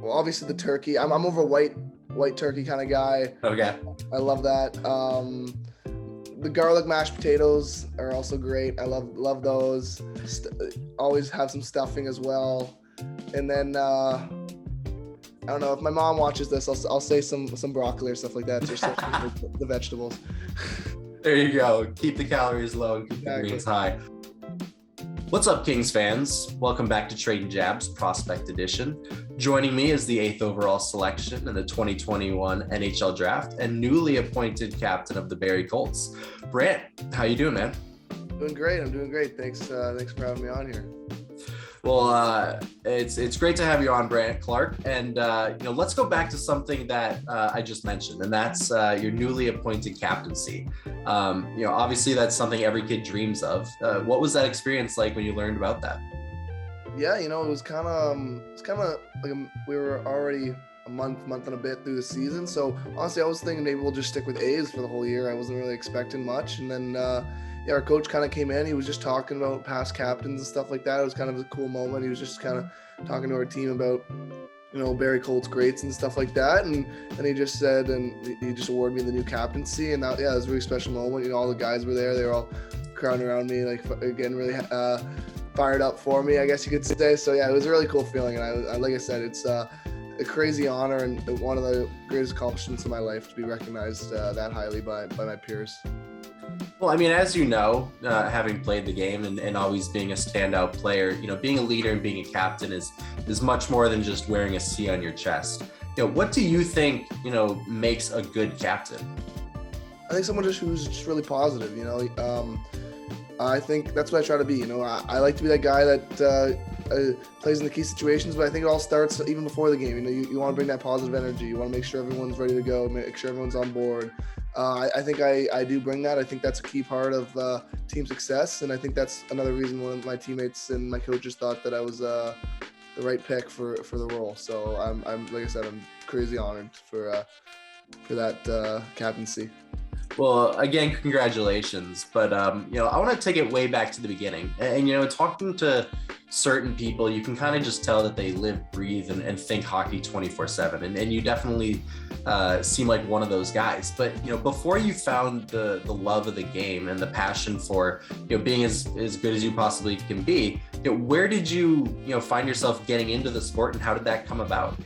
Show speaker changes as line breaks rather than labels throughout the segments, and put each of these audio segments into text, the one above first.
Well, obviously the turkey. I'm over white turkey kind of guy.
Okay.
I love that. The garlic mashed potatoes are also great. I love those. Always have some stuffing as well. And then I don't know if my mom watches this. I'll say some broccoli or stuff like that. Just the vegetables.
There you go. Keep the calories low and keep the greens high. What's up, Kings fans? Welcome back to Tradin Jabs Prospect Edition. Joining me is the 8th overall selection in the 2021 NHL Draft and newly appointed captain of the Barrie Colts, Brandt. How you doing, man?
Doing great. I'm doing great. Thanks for having me on here.
Well, it's great to have you on, Brandt Clarke, and let's go back to something that I just mentioned, and that's your newly appointed captaincy. Obviously that's something every kid dreams of. What was that experience like when you learned about that?
Yeah, it was kind of like we were already a month and a bit through the season, so honestly I was thinking maybe we'll just stick with A's for the whole year. I wasn't really expecting much, and then our coach kind of came in. He was just talking about past captains and stuff like that. It was kind of a cool moment. He was just kind of talking to our team about, Barrie Colts greats and stuff like that. And he just said, and he just awarded me the new captaincy. And that, it was a really special moment. all the guys were there. They were all crowding around me, again, really fired up for me, I guess you could say. So yeah, it was a really cool feeling. And I like I said, it's a crazy honor and one of the greatest accomplishments of my life to be recognized that highly by my peers.
Well, I mean, as you know, having played the game and always being a standout player, being a leader and being a captain is much more than just wearing a C on your chest. What do you think, makes a good captain?
I think someone who's just really positive, I think that's what I try to be. I like to be that guy that plays in the key situations, but I think it all starts even before the game. You want to bring that positive energy. You want to make sure everyone's ready to go, make sure everyone's on board. I think I do bring that. I think that's a key part of team success, and I think that's another reason one of my teammates and my coaches thought that I was the right pick for the role. So I'm like I said, I'm crazy honored for that captaincy.
Well, again, congratulations. But, I want to take it way back to the beginning. And talking to certain people, you can kind of just tell that they live, breathe, and think hockey 24/7. And you definitely seem like one of those guys. But, before you found the love of the game and the passion for, being as good as you possibly can be, where did you, find yourself getting into the sport, and how did that come about?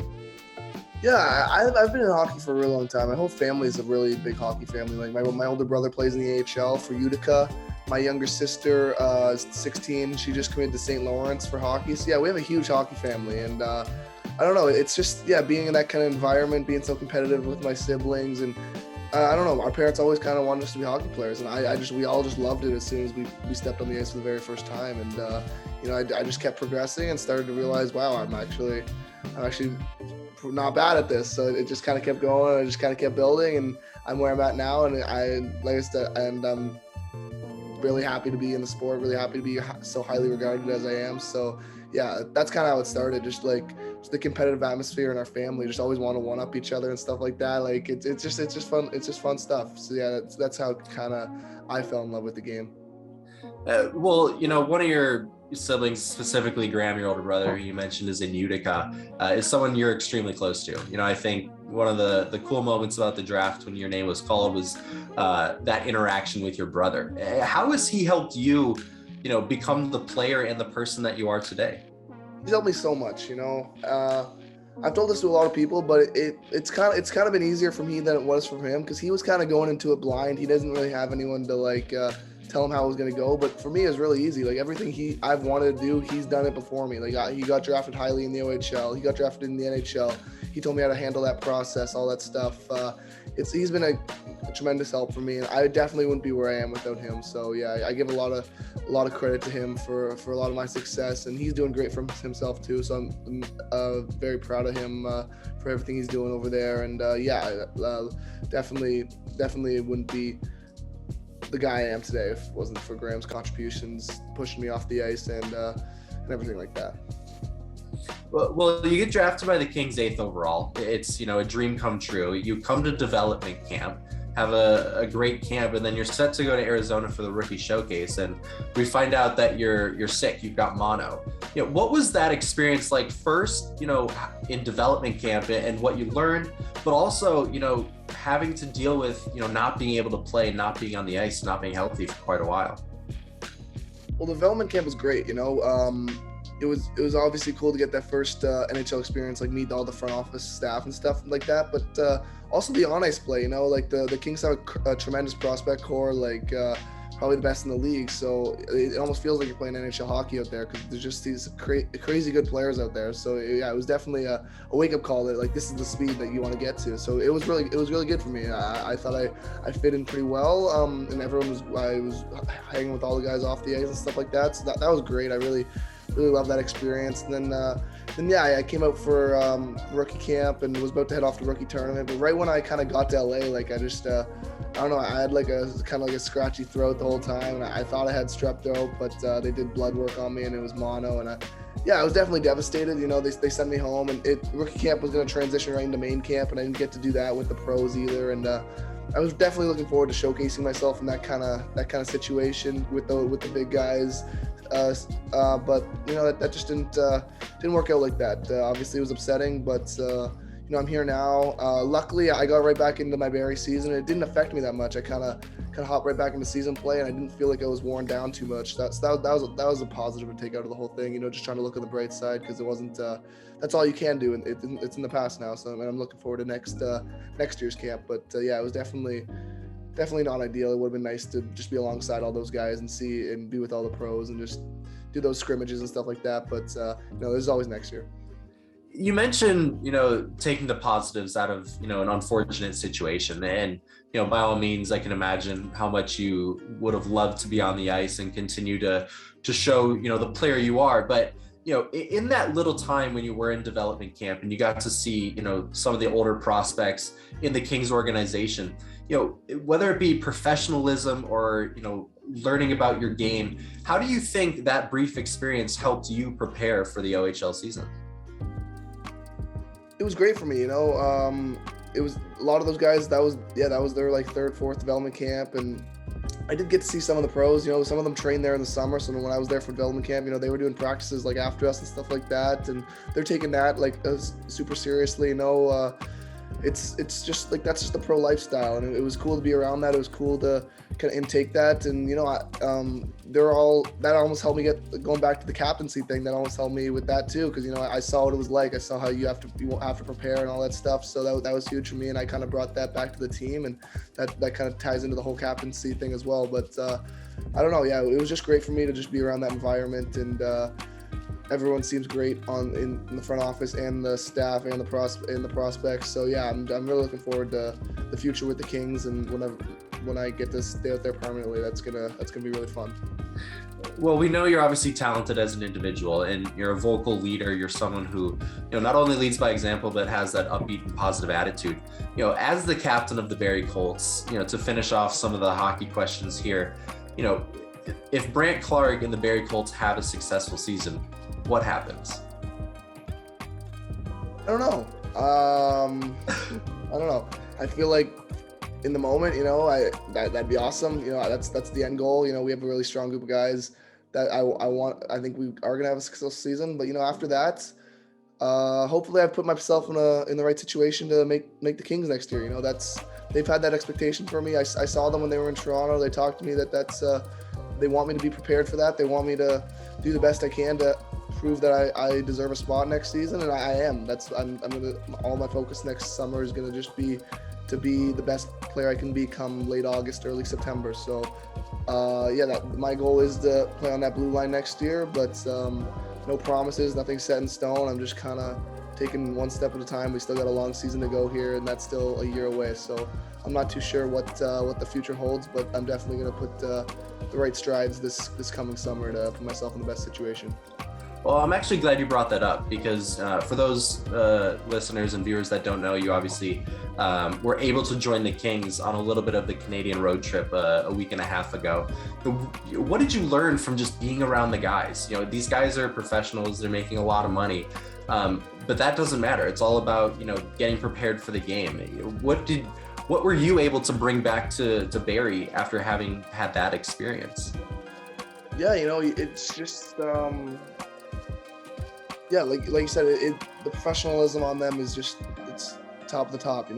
Yeah, I've been in hockey for a really long time. My whole family is a really big hockey family. Like my older brother plays in the AHL for Utica. My younger sister is 16. She just committed to St. Lawrence for hockey. So yeah, we have a huge hockey family. And I don't know, it's just, being in that kind of environment, being so competitive with my siblings. And I don't know, our parents always kind of wanted us to be hockey players. And we all just loved it as soon as we stepped on the ice for the very first time. And, I just kept progressing and started to realize, wow, I'm actually not bad at this. So it just kind of kept going. I just kind of kept building, and I'm where I'm at now. And I'm really happy to be in the sport, really happy to be so highly regarded as I am. So yeah, that's kind of how it started. Just the competitive atmosphere in our family, just always want to one up each other and stuff like that. Like it's just fun. It's just fun stuff. So yeah, that's how kind of I fell in love with the game.
One of your siblings, specifically Graham, your older brother, who you mentioned is in Utica, is someone you're extremely close to. I think one of the cool moments about the draft when your name was called was that interaction with your brother. How has he helped you, become the player and the person that you are today?
He's helped me so much. I've told this to a lot of people, but it's kind of been easier for me than it was for him, because he was kind of going into it blind. He doesn't really have anyone to tell him how it was going to go. But for me, it's really easy. Like everything I've wanted to do, he's done it before me. Like he got drafted highly in the OHL. He got drafted in the NHL. He told me how to handle that process, all that stuff. He's been a tremendous help for me, and I definitely wouldn't be where I am without him. So yeah, I give a lot of credit to him for a lot of my success, and he's doing great for himself too. So I'm very proud of him for everything he's doing over there. And definitely wouldn't be the guy I am today if it wasn't for Graham's contributions, pushing me off the ice and everything like that.
Well, you get drafted by the Kings 8th overall. It's, a dream come true. You come to development camp. have a great camp, and then you're set to go to Arizona for the rookie showcase, and we find out that you're sick, you've got mono. What was that experience like first, in development camp, and what you learned, but also, having to deal with, not being able to play, not being on the ice, not being healthy for quite a while?
Well, development camp was great. It was obviously cool to get that first NHL experience, like meet all the front office staff and stuff like that. But also the on ice play. Like the Kings have a tremendous prospect core, like probably the best in the league. So it almost feels like you're playing NHL hockey out there, because there's just these crazy good players out there. So yeah, it was definitely a wake up call that like this is the speed that you want to get to. So it was really good for me. I thought I fit in pretty well, and I was hanging with all the guys off the ice and stuff like that. So that was great. I really loved that experience. And then I came out for rookie camp and was about to head off to rookie tournament. But right when I kind of got to LA, like I just I don't know, I had like a kind of like a scratchy throat the whole time, and I thought I had strep throat, but they did blood work on me and it was mono, and I was definitely devastated. They sent me home, and rookie camp was going to transition right into main camp, and I didn't get to do that with the pros either. And I was definitely looking forward to showcasing myself in that kind of situation with the big guys. But that just didn't work out like that. Obviously it was upsetting, but I'm here now. Luckily I got right back into my Barrie season. It didn't affect me that much. I kind of hopped right back into season play, and I didn't feel like I was worn down too much. That was a positive to take out of the whole thing. Just trying to look on the bright side, because it wasn't. That's all you can do, and it's in the past now. So I'm looking forward to next year's camp. But it was definitely not ideal. It would have been nice to just be alongside all those guys and see and be with all the pros and just do those scrimmages and stuff like that. But there's always next year.
You mentioned, taking the positives out of, an unfortunate situation, and, by all means, I can imagine how much you would have loved to be on the ice and continue to show, the player you are. But, in that little time when you were in development camp and you got to see, some of the older prospects in the Kings organization, whether it be professionalism or, learning about your game, how do you think that brief experience helped you prepare for the OHL season?
It was great for me. It was a lot of those guys. That was their like third, fourth development camp, and I did get to see some of the pros. Some of them trained there in the summer. So when I was there for development camp, they were doing practices like after us and stuff like that, and they're taking that like super seriously. It's just like that's just the pro lifestyle, and it was cool to be around that. It was cool to kind of intake that, and that almost helped me get going back to the captaincy thing. That almost helped me with that too, because I saw what it was like. I saw how you have to prepare and all that stuff. So that was huge for me, and I kind of brought that back to the team, and that kind of ties into the whole captaincy thing as well. But I don't know. Yeah, it was just great for me to just be around that environment, and everyone seems great in the front office and the staff and the prospects. So yeah, I'm really looking forward to the future with the Kings, and when I get to stay out there permanently, that's gonna be really fun.
Well, we know you're obviously talented as an individual, and you're a vocal leader. You're someone who, not only leads by example, but has that upbeat and positive attitude. As the captain of the Barrie Colts, to finish off some of the hockey questions here, if Brandt Clarke and the Barrie Colts have a successful season, what happens?
I don't know. I don't know. I feel like in the moment, that'd be awesome. That's the end goal. We have a really strong group of guys that I think we are gonna have a successful season. But after that, hopefully I've put myself in the right situation to make the Kings next year. They've had that expectation for me. I saw them when they were in Toronto. They talked to me that they want me to be prepared for that. They want me to do the best I can to prove that I deserve a spot next season, and I am. All my focus next summer is gonna just be to be the best player I can be come late August, early September. So my goal is to play on that blue line next year, but no promises, nothing set in stone. I'm just kind of taking one step at a time. We still got a long season to go here, and that's still a year away. So I'm not too sure what the future holds, but I'm definitely going to put the right strides this coming summer to put myself in the best situation.
Well, I'm actually glad you brought that up, because for those listeners and viewers that don't know, you obviously were able to join the Kings on a little bit of the Canadian road trip a week and a half ago. What did you learn from just being around the guys? These guys are professionals, they're making a lot of money, but that doesn't matter. It's all about, getting prepared for the game. What What were you able to bring back to Barrie after having had that experience?
Yeah, it's just yeah, like you said, the professionalism on them is just, it's top of the top.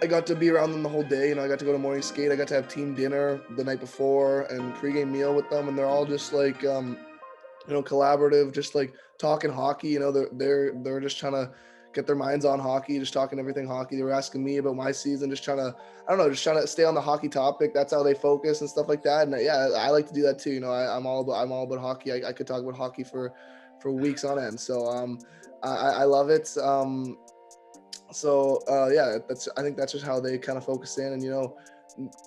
I got to be around them the whole day. I got to go to morning skate. I got to have team dinner the night before and pregame meal with them, and they're all just like collaborative, just like talking hockey. They're just trying to get their minds on hockey, just talking everything hockey. They were asking me about my season, just trying to stay on the hockey topic. That's how they focus and stuff like that. And yeah, I like to do that too. I'm all about hockey. I could talk about hockey for weeks on end. So I love it. Yeah, I think that's just how they kind of focus in. And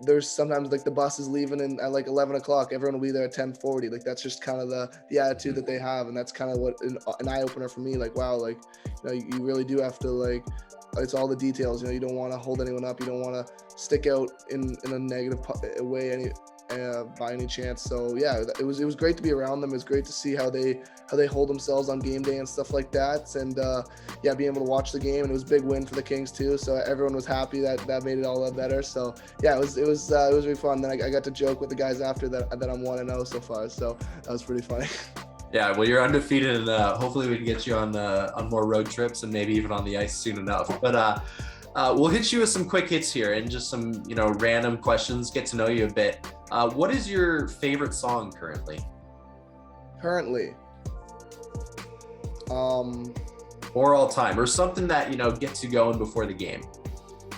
there's sometimes like the bus is leaving at like 11 o'clock, everyone will be there at 10:40. Like that's just kind of the attitude that they have, and that's kind of what an eye-opener for me. Like, wow, like you really do have to, like, it's all the details. You don't want to hold anyone up, you don't want to stick out in a negative way by any chance. So yeah, it was great to be around them. It was great to see how they hold themselves on game day and stuff like that. And yeah, being able to watch the game, and it was a big win for the Kings too. So everyone was happy. That made it all that better. So yeah, it was really fun. Then I got to joke with the guys after that I'm 1-0 so far. So that was pretty funny.
Yeah, well, you're undefeated, and hopefully we can get you on more road trips and maybe even on the ice soon enough. But we'll hit you with some quick hits here and just some random questions, get to know you a bit. What is your favorite song currently? Or all time, or something that gets you going before the game?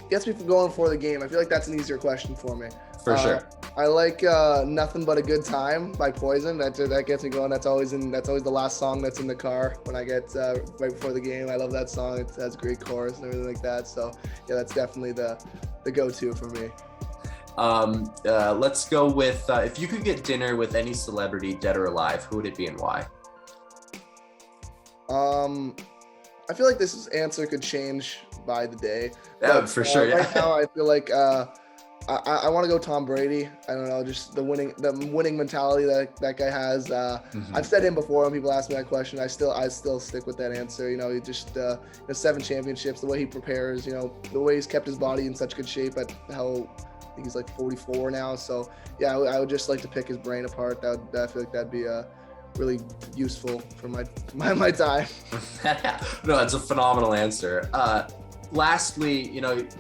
Gets me going before the game. I feel like that's an easier question for me.
For sure.
I like Nothing But a Good Time by Poison. That gets me going. That's always the last song that's in the car when I get right before the game. I love that song. It has a great chorus and everything like that. So yeah, that's definitely the go-to for me.
Let's go with if you could get dinner with any celebrity, dead or alive, who would it be and why?
I feel like this answer could change by the day.
Yeah, for sure. Yeah.
Right now, I feel like I want to go Tom Brady. I don't know, just the winning mentality that guy has. I've said him before when people ask me that question. I still stick with that answer. He just 7 championships, the way he prepares, the way he's kept his body in such good shape at how I think he's like 44 now. So yeah, I would just like to pick his brain apart. I feel like that'd be really useful for my time.
No, it's a phenomenal answer. Lastly,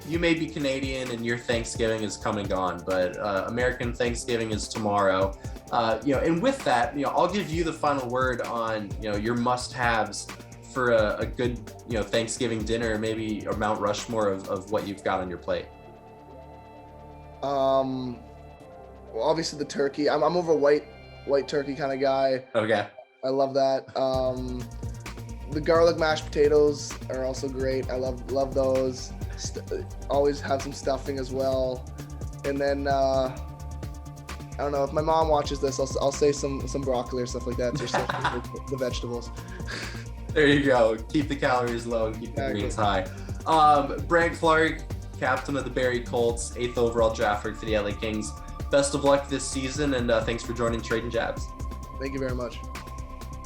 you may be Canadian and your Thanksgiving is come and gone, but American Thanksgiving is tomorrow. And with that, I'll give you the final word on, your must-haves for a good, Thanksgiving dinner, maybe a Mount Rushmore of what you've got on your plate.
Well, obviously the turkey. I'm over white turkey kind of guy.
Okay.
I love that. The garlic mashed potatoes are also great. I love those. Always have some stuffing as well. And then I don't know, if my mom watches this, I'll say some broccoli or stuff like that. Just the vegetables.
There you go. Keep the calories low and keep the greens high. Brandt Clarke, captain of the Barrie Colts, 8th overall draft pick for the LA Kings. Best of luck this season, and thanks for joining Tradin Jabs.
Thank you very much.